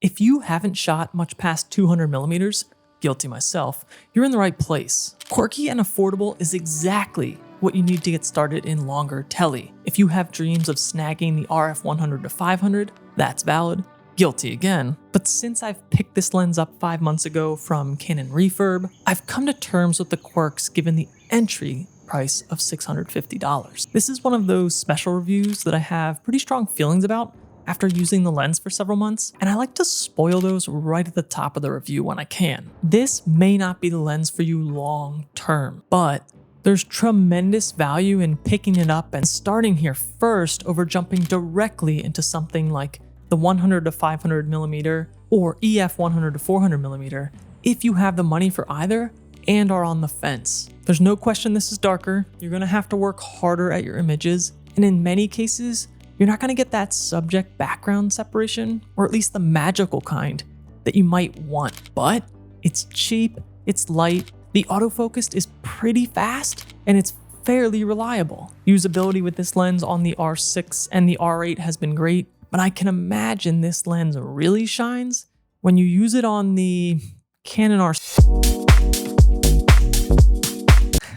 If you haven't shot much past 200 millimeters, guilty myself, you're in the right place. Quirky and affordable is exactly what you need to get started in longer tele. If you have dreams of snagging the RF 100-500, that's valid. Guilty again. But since I've picked this lens up 5 months ago from Canon Refurb, I've come to terms with the quirks given the entry price of $650. This is one of those special reviews that I have pretty strong feelings about after using the lens for several months, and I like to spoil those right at the top of the review when I can. This may not be the lens for you long term, but there's tremendous value in picking it up and starting here first over jumping directly into something like the 100-500 millimeter or EF 100-400 millimeter if you have the money for either and are on the fence. There's no question this is darker, you're gonna have to work harder at your images, and in many cases, you're not gonna get that subject background separation, or at least the magical kind that you might want. But it's cheap, it's light, the autofocus is pretty fast, and it's fairly reliable. Usability with this lens on the R6 and the R8 has been great, but I can imagine this lens really shines when you use it on the Canon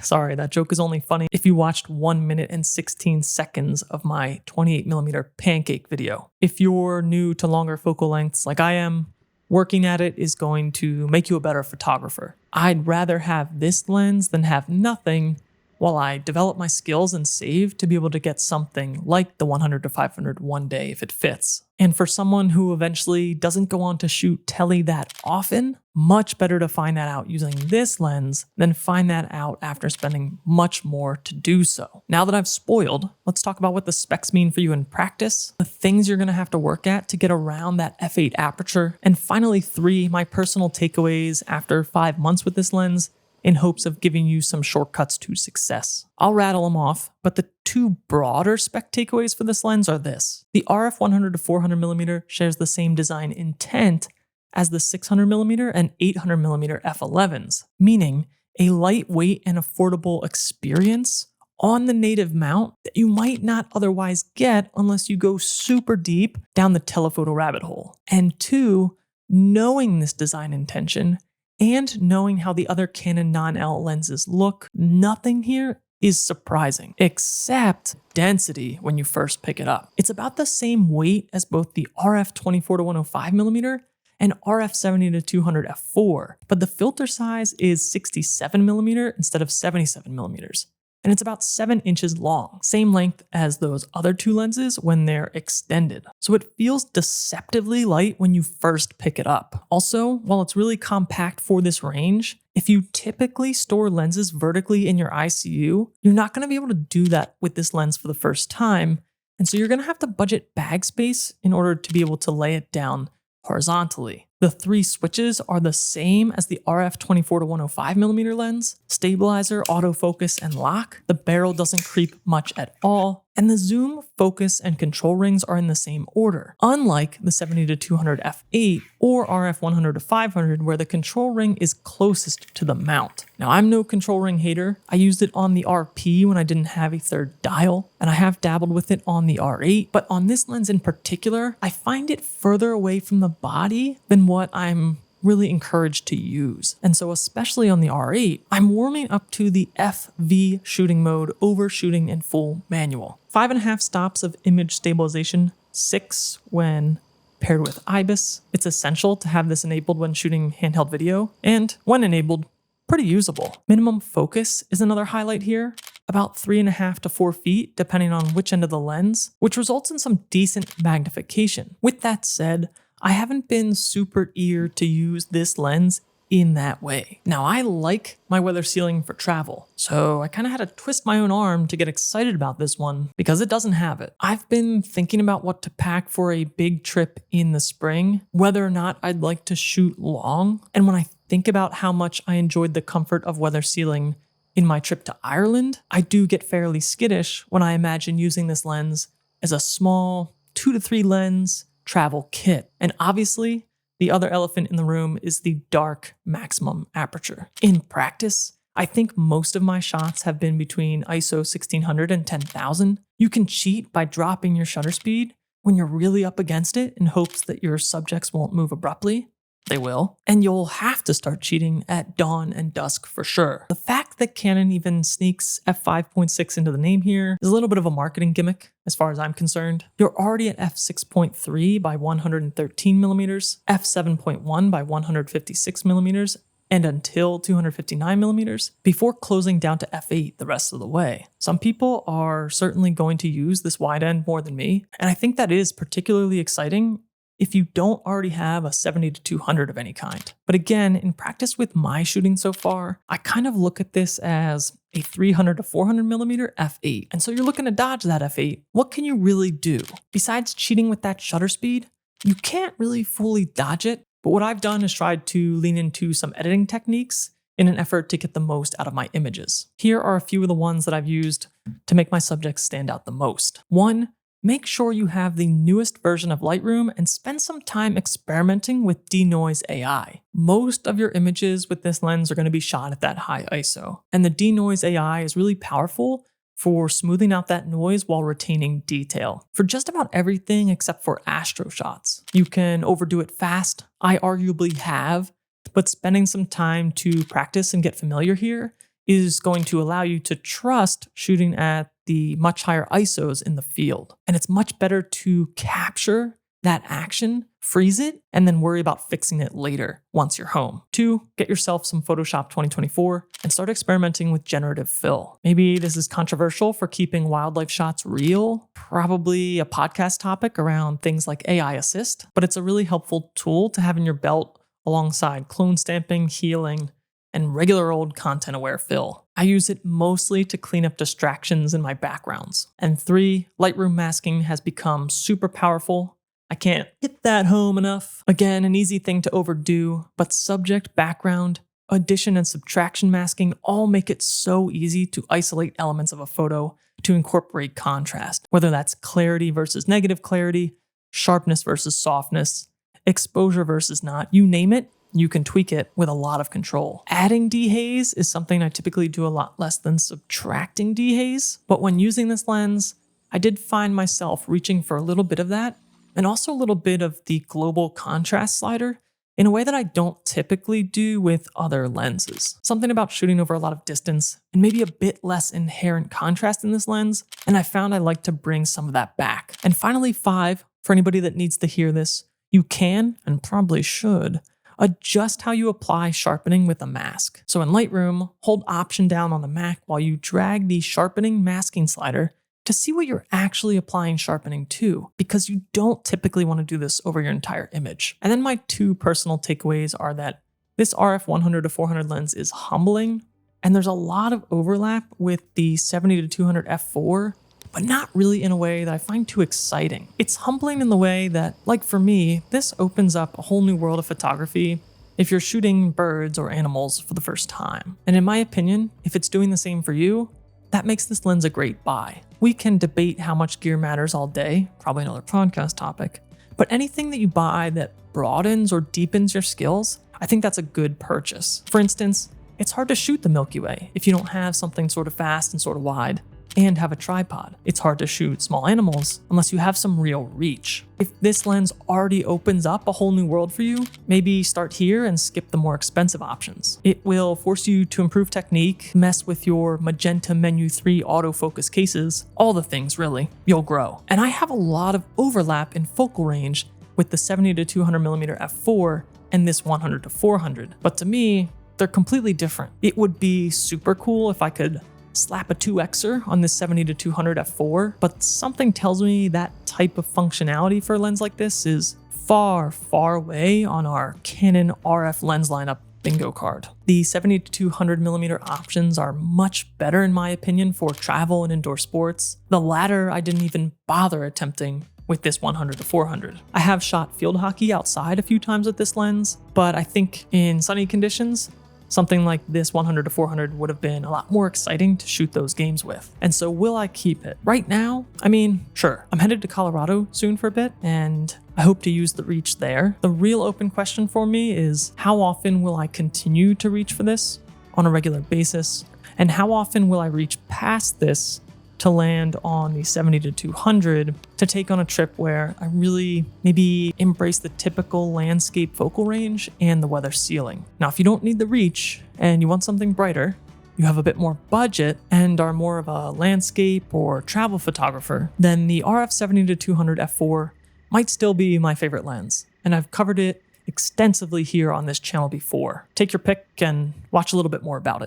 Sorry, that joke is only funny if you watched 1 minute and 16 seconds of my 28mm pancake video. If you're new to longer focal lengths like I am, working at it is going to make you a better photographer. I'd rather have this lens than have nothing while I develop my skills and save to be able to get something like the 100-500 one day if it fits. And for someone who eventually doesn't go on to shoot tele that often, much better to find that out using this lens than find that out after spending much more to do so. Now that I've spoiled, let's talk about what the specs mean for you in practice, the things you're gonna have to work at to get around that f8 aperture, and finally 3, my personal takeaways after 5 months with this lens in hopes of giving you some shortcuts to success. I'll rattle them off, but the 2 broader spec takeaways for this lens are this. The RF 100-400 millimeter shares the same design intent as the 600mm and 800mm f11s, meaning a lightweight and affordable experience on the native mount that you might not otherwise get unless you go super deep down the telephoto rabbit hole. And 2, knowing this design intention and knowing how the other Canon non-L lenses look, nothing here is surprising, except density when you first pick it up. It's about the same weight as both the RF 24-105mm and RF 70-200 f4, but the filter size is 67mm instead of 77mm. And it's about 7 inches long, same length as those other 2 lenses when they're extended. So it feels deceptively light when you first pick it up. Also, while it's really compact for this range, if you typically store lenses vertically in your ICU, you're not gonna be able to do that with this lens for the first time, and so you're gonna have to budget bag space in order to be able to lay it down horizontally. The 3 switches are the same as the RF 24-105mm lens: stabilizer, autofocus, and lock. The barrel doesn't creep much at all, and the zoom, focus, and control rings are in the same order, unlike the 70-200 f8 or RF 100-500 where the control ring is closest to the mount. Now, I'm no control ring hater. I used it on the RP when I didn't have a third dial, and I have dabbled with it on the R8, but on this lens in particular, I find it further away from the body than what I'm really encouraged to use. And so especially on the R8, I'm warming up to the FV shooting mode over shooting in full manual. 5.5 stops of image stabilization, 6 when paired with IBIS. It's essential to have this enabled when shooting handheld video, and when enabled, pretty usable. Minimum focus is another highlight here, about 3.5 to 4 feet depending on which end of the lens, which results in some decent magnification. With that said, I haven't been super eager to use this lens in that way. Now, I like my weather sealing for travel, so I kind of had to twist my own arm to get excited about this one because it doesn't have it. I've been thinking about what to pack for a big trip in the spring, whether or not I'd like to shoot long, and when I think about how much I enjoyed the comfort of weather sealing in my trip to Ireland, I do get fairly skittish when I imagine using this lens as a small 2 to 3 lens travel kit. And obviously, the other elephant in the room is the dark maximum aperture. In practice, I think most of my shots have been between ISO 1600 and 10,000. You can cheat by dropping your shutter speed when you're really up against it in hopes that your subjects won't move abruptly. They will. And you'll have to start cheating at dawn and dusk for sure. The fact that Canon even sneaks F5.6 into the name here is a little bit of a marketing gimmick as far as I'm concerned. You're already at f6.3 by 113 millimeters, f7.1 by 156 millimeters, and until 259 millimeters before closing down to f8 the rest of the way. Some people are certainly going to use this wide end more than me, and I think that is particularly exciting if you don't already have a 70-200 of any kind. But again, in practice with my shooting so far, I kind of look at this as a 300-400 millimeter f8. And so you're looking to dodge that f8. What can you really do? Besides cheating with that shutter speed, you can't really fully dodge it. But what I've done is tried to lean into some editing techniques in an effort to get the most out of my images. Here are a few of the ones that I've used to make my subjects stand out the most. 1, make sure you have the newest version of Lightroom and spend some time experimenting with denoise AI. Most of your images with this lens are going to be shot at that high ISO, and the denoise AI is really powerful for smoothing out that noise while retaining detail for just about everything except for astro shots. You can overdo it fast. I arguably have, but spending some time to practice and get familiar here is going to allow you to trust shooting at the much higher ISOs in the field. And it's much better to capture that action, freeze it, and then worry about fixing it later once you're home. 2, get yourself some Photoshop 2024 and start experimenting with generative fill. Maybe this is controversial for keeping wildlife shots real, probably a podcast topic around things like AI assist, but it's a really helpful tool to have in your belt alongside clone stamping, healing, and regular old content-aware fill. I use it mostly to clean up distractions in my backgrounds. And 3, Lightroom masking has become super powerful. I can't hit that home enough. Again, an easy thing to overdo, but subject, background, addition, and subtraction masking all make it so easy to isolate elements of a photo to incorporate contrast, whether that's clarity versus negative clarity, sharpness versus softness, exposure versus not, you name it. You can tweak it with a lot of control. Adding dehaze is something I typically do a lot less than subtracting dehaze, but when using this lens, I did find myself reaching for a little bit of that, and also a little bit of the global contrast slider in a way that I don't typically do with other lenses. Something about shooting over a lot of distance and maybe a bit less inherent contrast in this lens, and I found I like to bring some of that back. And finally, 5, for anybody that needs to hear this, you can, and probably should, adjust how you apply sharpening with a mask. So in Lightroom, hold Option down on the Mac while you drag the sharpening masking slider to see what you're actually applying sharpening to, because you don't typically want to do this over your entire image. And then my 2 personal takeaways are that this RF 100-400 lens is humbling, and there's a lot of overlap with the 70-200 f4, but not really in a way that I find too exciting. It's humbling in the way that, like for me, this opens up a whole new world of photography if you're shooting birds or animals for the first time. And in my opinion, if it's doing the same for you, that makes this lens a great buy. We can debate how much gear matters all day, probably another podcast topic, but anything that you buy that broadens or deepens your skills, I think that's a good purchase. For instance, it's hard to shoot the Milky Way if you don't have something sort of fast and sort of wide and have a tripod. It's hard to shoot small animals unless you have some real reach. If this lens already opens up a whole new world for you, maybe start here and skip the more expensive options. It will force you to improve technique, mess with your Magenta Menu 3 autofocus cases, all the things really. You'll grow. And I have a lot of overlap in focal range with the 70-200mm f4 and this 100-400, but to me, they're completely different. It would be super cool if I could slap a 2xer on this 70-200 f4, but something tells me that type of functionality for a lens like this is far, far away on our Canon RF lens lineup bingo card. The 70-200mm options are much better in my opinion for travel and indoor sports. The latter I didn't even bother attempting with this 100-400. I have shot field hockey outside a few times with this lens, but I think in sunny conditions, something like this 100-400 would have been a lot more exciting to shoot those games with. And so will I keep it? Right now, I mean, sure. I'm headed to Colorado soon for a bit, and I hope to use the reach there. The real open question for me is how often will I continue to reach for this on a regular basis? And how often will I reach past this to land on the 70-200 to take on a trip where I really maybe embrace the typical landscape focal range and the weather ceiling. Now, if you don't need the reach and you want something brighter, you have a bit more budget and are more of a landscape or travel photographer, then the RF 70-200 f4 might still be my favorite lens. And I've covered it extensively here on this channel before. Take your pick and watch a little bit more about it.